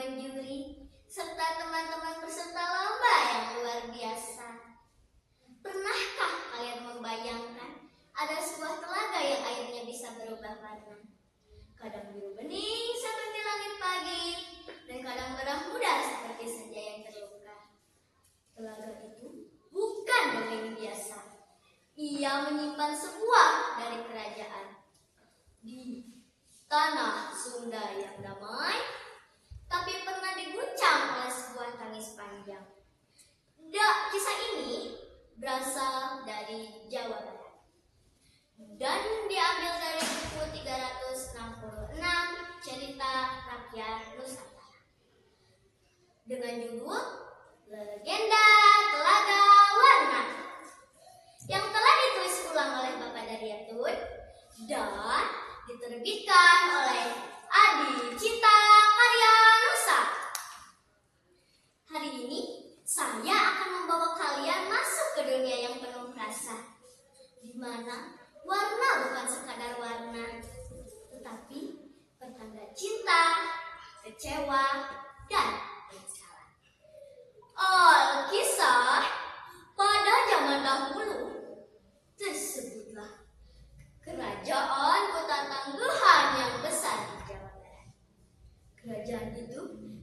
dewan juri, serta teman-teman peserta lomba yang luar biasa. Pernahkah kalian membayangkan ada sebuah telaga yang airnya bisa berubah warna? Kadang biru bening seperti langit pagi, dan kadang merah muda seperti senja yang terluka. Telaga itu bukan dongeng biasa. Ia menyimpan sebuah dari kerajaan di tanah Sunda yang damai, tapi pernah diguncang oleh sebuah tangis panjang. Kisah ini berasal dari Jawa Barat dan diambil dari buku 366 Cerita Rakyat Nusantara dengan judul Legenda Telaga Warna, yang telah ditulis ulang oleh Bapak Daryatun dan diterbitkan oleh Adi Cita Karya Nusa. Hari ini saya akan membawa kalian masuk ke dunia yang penuh rasa, di mana warna bukan sekadar warna, tetapi pertanda cinta, kecewa, dan penyesalan. Kisah pada zaman dahulu tersebutlah kerajaan kota tangguhan yang besar di Jawa Barat. Kerajaan itu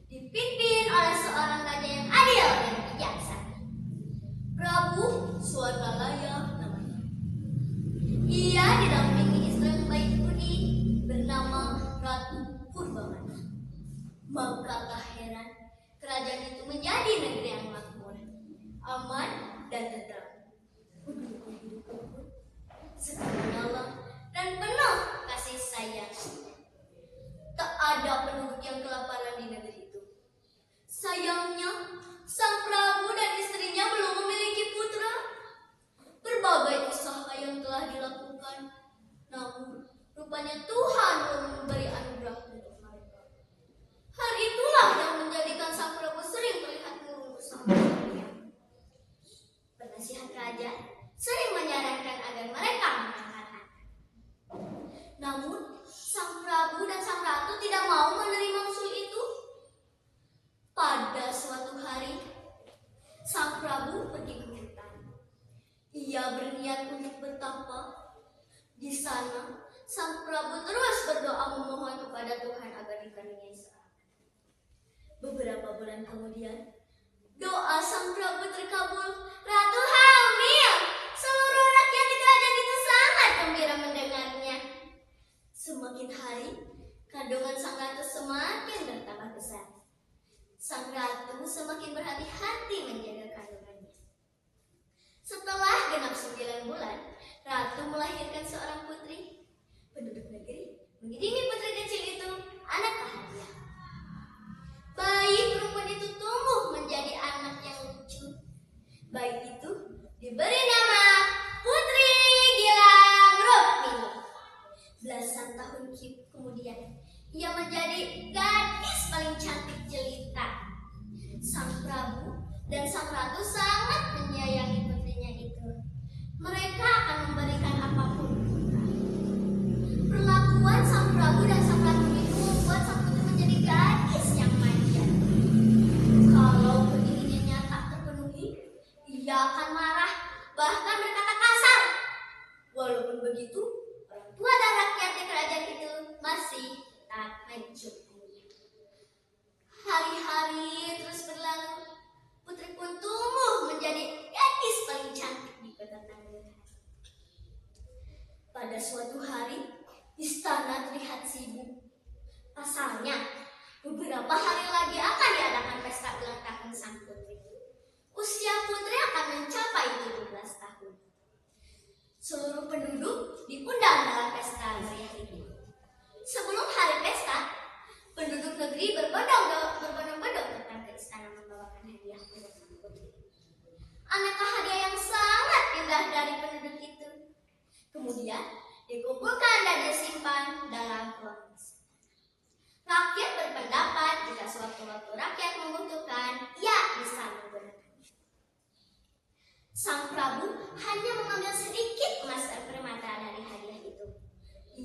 dipimpin oleh seorang raja yang adil dan bijaksana, Prabu Swarnalaya namanya. Ia didampingi istri yang baik budi bernama Ratu Purbamana. Maka tak heran kerajaan itu menjadi negeri yang makmur, aman, dan tentram. Subhanallah, dan penuh kasih sayang. Tak ada penduduk yang kelaparan di negeri itu. Sayangnya, sang Prabu dan istrinya belum memiliki putra. Berbagai usaha yang telah dilakukan, namun rupanya Tuhan belum memberi anugerah untuk mereka. Hal itulah yang menjadikan sang Prabu sering terlihat murung bersama istrinya. Penasihat raja sering menyarankan agar mereka mengangkat anak. Namun, sang Prabu dan sang Ratu tidak mau menerima usul itu. Pada suatu hari, sang Prabu pergi ke hutan. Ia berniat untuk bertapa. Di sana, sang Prabu terus berdoa memohon kepada Tuhan agar dikaruniai seorang anak. Beberapa bulan kemudian, doa sang Prabu terkabul. Ratu hamil. Seluruh rakyat di kerajaan itu sangat gembira mendengarnya. Semakin hari, kandungan sang ratu semakin bertambah besar. Sang ratu semakin berhati-hati menjaga kandungannya. Setelah genap 9 bulan, ratu melahirkan seorang putri. Penduduk negeri mengiringi putri kecil itu anak hadiah. Bayi perempuan itu tumbuh menjadi anak yang lucu. Bayi itu diberi nama Putri Gilang Rukmini. Belasan tahun kemudian, ia menjadi gadis paling cantik jelita. Sang Prabu dan sang Ratu sangat menyayangi putrinya itu. Mereka akan memberikan apapun untuknya. Perlakuan sang Prabu dan sang Ratu itu membuat sang putri menjadi gadis yang manja. Kalau keinginannya tak terpenuhi, ia akan marah, bahkan berkata kasar. Walaupun begitu, orang tua dan rakyat di kerajaan itu masih tak mencukupi. Hari-hari terus berlalu. Putri pun tumbuh menjadi gadis paling cantik di kota tangguhan. Pada suatu hari, istana terlihat sibuk. Pasalnya, beberapa hari lagi akan diadakan pesta ulang tahun sang putri. Usia putri akan mencapai 17 tahun. Seluruh penduduk diundang dalam pesta meriah ini. Sebelum hari pesta, penduduk negeri berbondong-bondong datang ke istana membawakan hadiah untuk sang putri. Aneka hadiah yang sangat indah dari penduduk itu kemudian dikumpulkan dan disimpan dalam ruang istana. Rakyat berpendapat jika sewaktu-waktu rakyat membutuhkan, ia bisa menggunakannya. Sang Prabu hanya mengambil sedikit emas dan permata dari hadiah itu.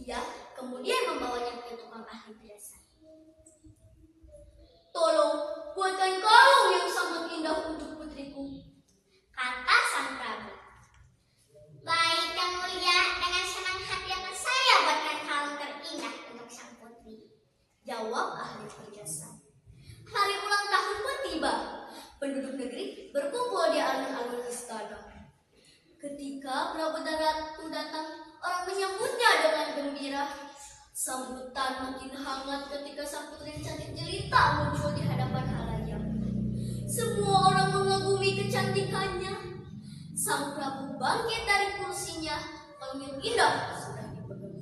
Ia kemudian membawanya ke tukang ahli perhiasan. Tolong dengan gembira. Sambutan makin hangat ketika sang putri cantik jelita muncul di hadapan halayak. Semua orang mengagumi kecantikannya. Sang Prabu bangkit dari kursinya, kalung yang indah sudah dipegang.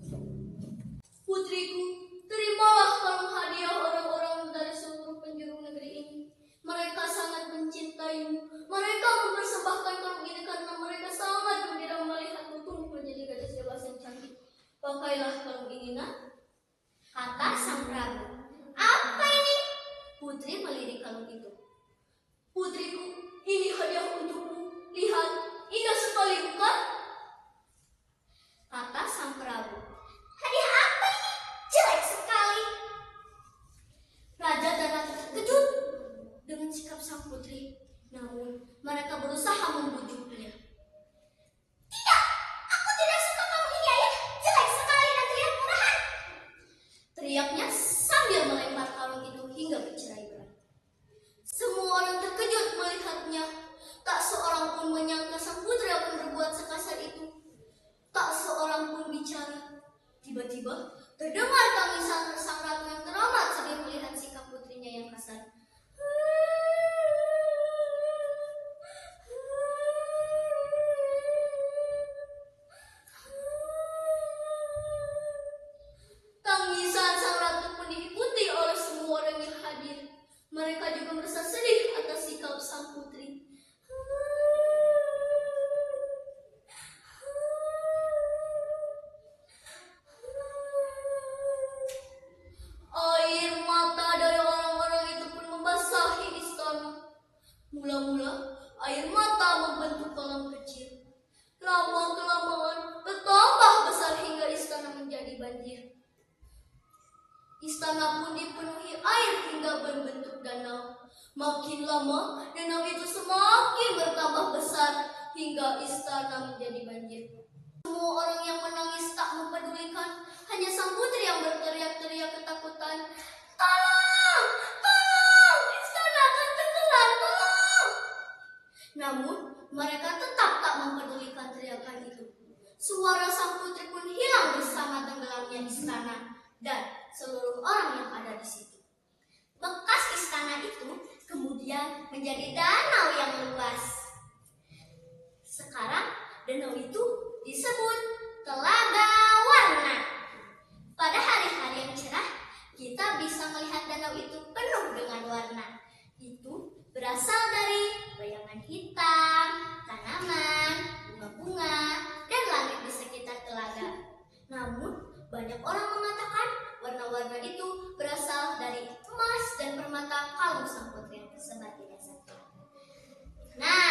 Putriku, terimalah kalung hadiah orang-orang dari seluruh penjuru negeri ini. Mereka sangat mencintaimu. Mereka mempersembahkan kalung ini karena mereka sangat gembira melihatmu tumbuh menjadi gadis dewasa yang cantik. Pakailah kalung ini, nak, kata sang Prabu. Apa ini? Putri melirik kalung itu. Putriku, ini hadiah untukmu. Lihat, indah sekali bukan? Kata sang Prabu. Hadiah apa ini? Jelek sekali. Raja dan ratu terkejut dengan sikap sang putri. Namun, mereka berusaha membujuknya. Tidak, aku tidak suka kalung ini, ayah. Jelek sekali dan terlihat murahan. Teriaknya sambil melempar kalung itu hingga bercerai-berai. Semua orang terkejut melihatnya. Tak seorang pun menyangka sang putri akan berbuat sekasar itu. Tak seorang pun bicara. Tiba-tiba terdengar tangisan sang ratu yang teramat sedih melihat sikap putrinya yang kasar. Tangisan sang ratu pun diikuti oleh semua orang yang hadir. Mereka juga merasa sedih atas sikap sang putri. Air mata dari orang-orang itu pun membasahi istana. Mula-mula air mata membentuk kolam kecil. Lama-kelamaan bertambah besar hingga istana menjadi banjir. Istana pun dipenuhi air hingga berbentuk danau. Makin lama danau itu semakin bertambah besar hingga istana menjadi banjir. Semua orang yang menangis tak mempedulikan. Hanya sang putri yang berteriak-teriak ketakutan. Tolong! Tolong! Istana akan tenggelam! Tolong! Namun, mereka tetap tak mempedulikan teriakan itu. Suara sang putri pun hilang bersama tenggelamnya istana dan seluruh orang yang ada di situ. Bekas istana itu kemudian menjadi danau yang luas. Sekarang danau itu disebut Telaga Warna. Pada hari-hari yang cerah, kita bisa melihat danau itu penuh dengan warna. Itu berasal dari bayangan hitam, tanaman, bunga-bunga, dan langit di sekitar telaga. Namun, banyak orang mengatakan warna-warna itu berasal dari emas dan permata kalung sang putri yang tersebar di dasar telaga. Nah,